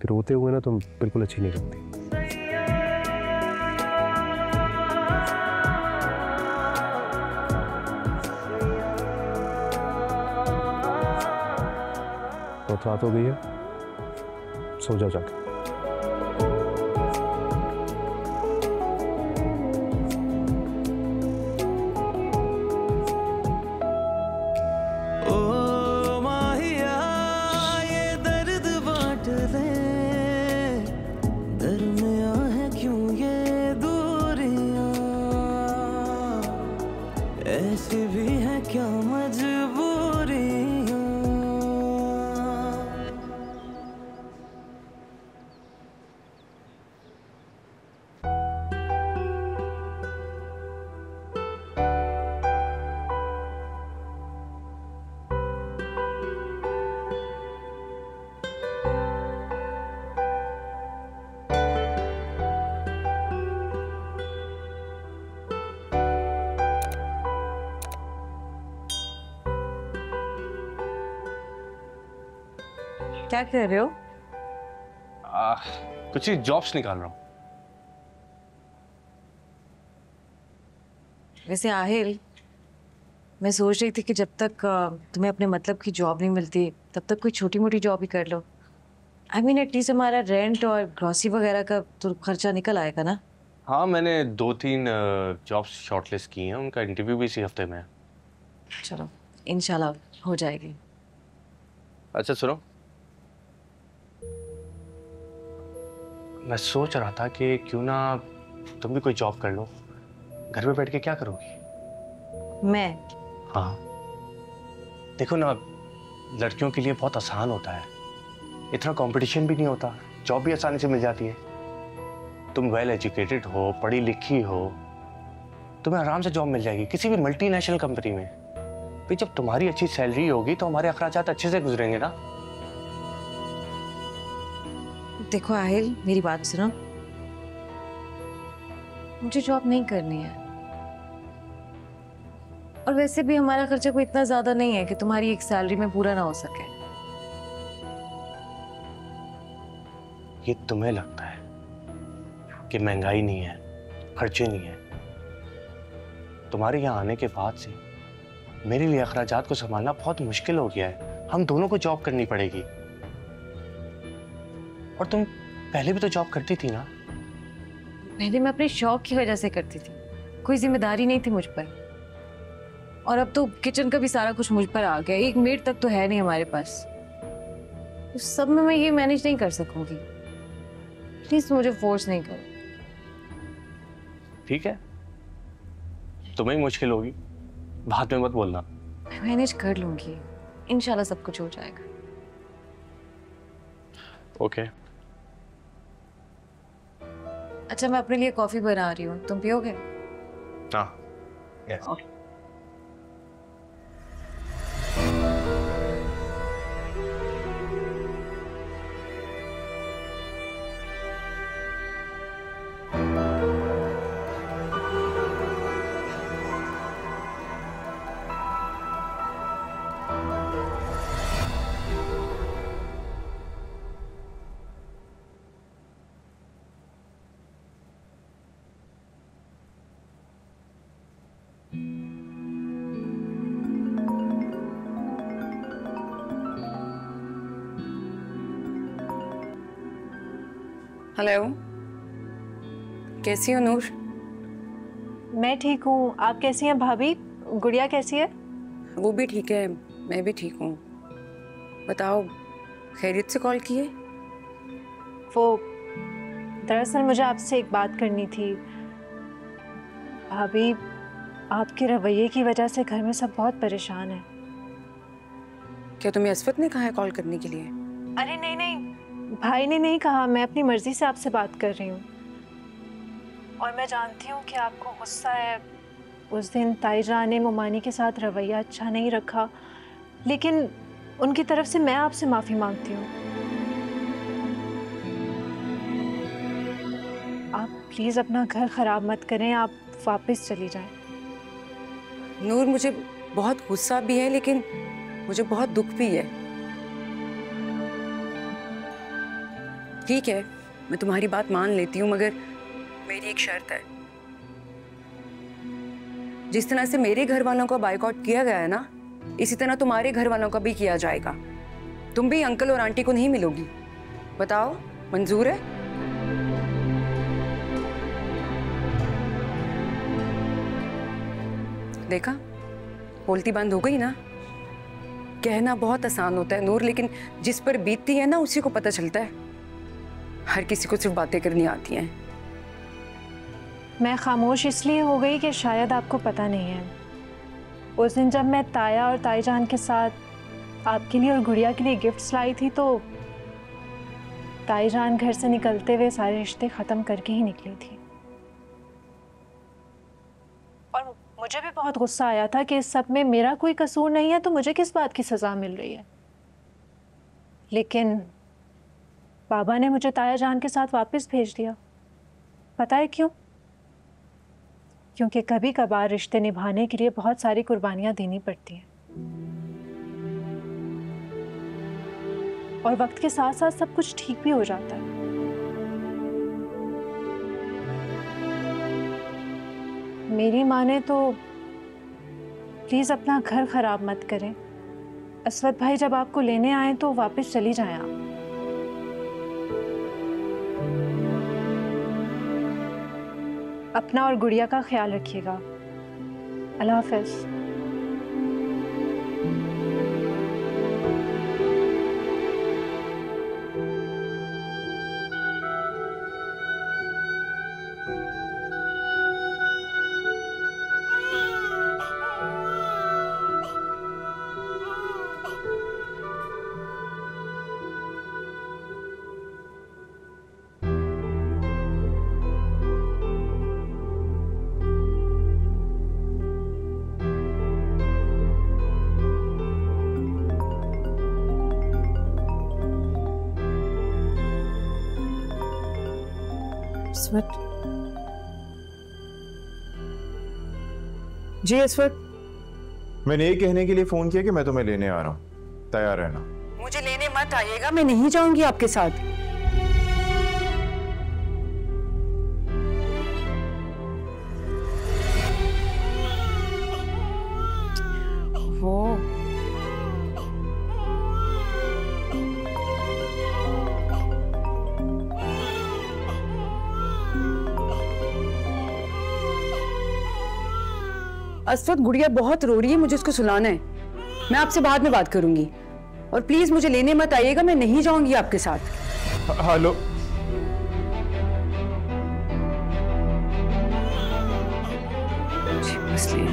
फिर रोते हुए ना तुम बिल्कुल अच्छी नहीं लगती। बहुत रात हो गई है, सो जाओ जाके। ऐसी भी है क्या मजबूरियां। क्या कर रहे हो? कुछ ही जॉब्स निकाल रहा हूँ। वैसे आहिल, मैं सोच रही थी कि जब तक तुम्हें अपने मतलब की जॉब नहीं मिलती तब तक कोई छोटी मोटी जॉब ही कर लो। आई मीन एटलीस्ट हमारा रेंट और ग्रोसरी वगैरह का तो खर्चा निकल आएगा ना। हाँ, मैंने 2-3 जॉब्स शॉर्टलिस्ट की हैं, उनका इंटरव्यू भी इसी हफ्ते में है। चलो इंशाल्लाह हो जाएगी। अच्छा सुनो, मैं सोच रहा था कि क्यों ना तुम भी कोई जॉब कर लो। घर में बैठ के क्या करोगी? मैं? हाँ, देखो ना, लड़कियों के लिए बहुत आसान होता है, इतना कंपटीशन भी नहीं होता, जॉब भी आसानी से मिल जाती है। तुम वेल एजुकेटेड हो, पढ़ी लिखी हो, तुम्हें आराम से जॉब मिल जाएगी किसी भी मल्टीनेशनल कंपनी में। फिर जब तुम्हारी अच्छी सैलरी होगी तो हमारे अखराजात अच्छे से गुजरेंगे ना। देखो आहिल, मेरी बात सुनो, मुझे जॉब नहीं करनी है। और वैसे भी हमारा खर्चा कोई इतना ज्यादा नहीं है कि तुम्हारी एक सैलरी में पूरा ना हो सके। ये तुम्हें लगता है कि महंगाई नहीं है, खर्चे नहीं है। तुम्हारे यहाँ आने के बाद से मेरे लिए अखराजात को संभालना बहुत मुश्किल हो गया है। हम दोनों को जॉब करनी पड़ेगी। और तुम पहले भी तो जॉब करती थी ना। पहले मैं अपने शौक की वजह से करती थी, कोई जिम्मेदारी नहीं थी मुझ पर। और अब तो किचन का भी सारा कुछ मुझ पर आ गया, एक मेड तक तो है नहीं हमारे पास। उस सब में मैं ये मैनेज नहीं कर सकूंगी। प्लीज मुझे फोर्स नहीं करो। ठीक है, तुम्हें ही मुश्किल होगी, बाद में मत बोलना। मैं मैनेज कर लूंगी, इंशाल्लाह सब कुछ हो जाएगा। ओके। अच्छा, मैं अपने लिए कॉफी बना रही हूँ, तुम पियोगे? हाँ, यस। हेलो, कैसी हो नूर? मैं ठीक हूँ, आप कैसी हैं भाभी? गुड़िया कैसी है? वो भी ठीक है, मैं भी ठीक हूँ। बताओ, खैरियत से कॉल किए? वो दरअसल मुझे आपसे एक बात करनी थी। भाभी, आपके रवैये की वजह से घर में सब बहुत परेशान हैं। क्या तुम्हें असफत ने कहा है कॉल करने के लिए? अरे नहीं नहीं, भाई ने नहीं कहा, मैं अपनी मर्जी से आपसे बात कर रही हूँ। और मैं जानती हूँ कि आपको गुस्सा है, उस दिन ताईजान ने मोमानी के साथ रवैया अच्छा नहीं रखा, लेकिन उनकी तरफ से मैं आपसे माफ़ी मांगती हूँ। आप प्लीज़ अपना घर ख़राब मत करें, आप वापस चली जाएं। नूर, मुझे बहुत गुस्सा भी है लेकिन मुझे बहुत दुख भी है। ठीक है, मैं तुम्हारी बात मान लेती हूँ, मगर मेरी एक शर्त है। जिस तरह से मेरे घर वालों का बायकॉट किया गया है ना, इसी तरह तुम्हारे घर वालों का भी किया जाएगा। तुम भी अंकल और आंटी को नहीं मिलोगी। बताओ, मंजूर है? देखा, बोलती बंद हो गई ना। कहना बहुत आसान होता है नूर, लेकिन जिस पर बीतती है ना उसी को पता चलता है। हर किसी को सिर्फ बातें करनी आती हैं। मैं खामोश इसलिए हो गई कि शायद आपको पता नहीं है, उस दिन जब मैं ताया और ताईजान के साथ आपके लिए और गुड़िया के लिए गिफ्ट्स लाई थी, तो ताईजान घर से निकलते हुए सारे रिश्ते ख़त्म करके ही निकली थी। और मुझे भी बहुत गुस्सा आया था कि इस सब में मेरा कोई कसूर नहीं है, तो मुझे किस बात की सज़ा मिल रही है। लेकिन बाबा ने मुझे तायाजान के साथ वापस भेज दिया। पता है क्यों? क्योंकि कभी कभार रिश्ते निभाने के लिए बहुत सारी कुर्बानियां देनी पड़ती हैं, और वक्त के साथ साथ सब कुछ ठीक भी हो जाता है। मेरी माने तो प्लीज़ अपना घर खराब मत करें। असवद भाई जब आपको लेने आए तो वापस चली जाएं आप। अपना और गुड़िया का ख्याल रखिएगा। अल्लाह हाफ़िज़। अस्वद जी, अस्वद मैंने ये कहने के लिए फोन किया कि मैं तुम्हें लेने आ रहा हूँ, तैयार रहना। मुझे लेने मत आइएगा, मैं नहीं जाऊंगी आपके साथ। वो अस्वद, गुड़िया बहुत रो रही है, मुझे उसको सुलाना है। मैं आपसे बाद में बात करूंगी, और प्लीज मुझे लेने मत आइएगा, मैं नहीं जाऊंगी आपके साथ। हेलो, इसलिए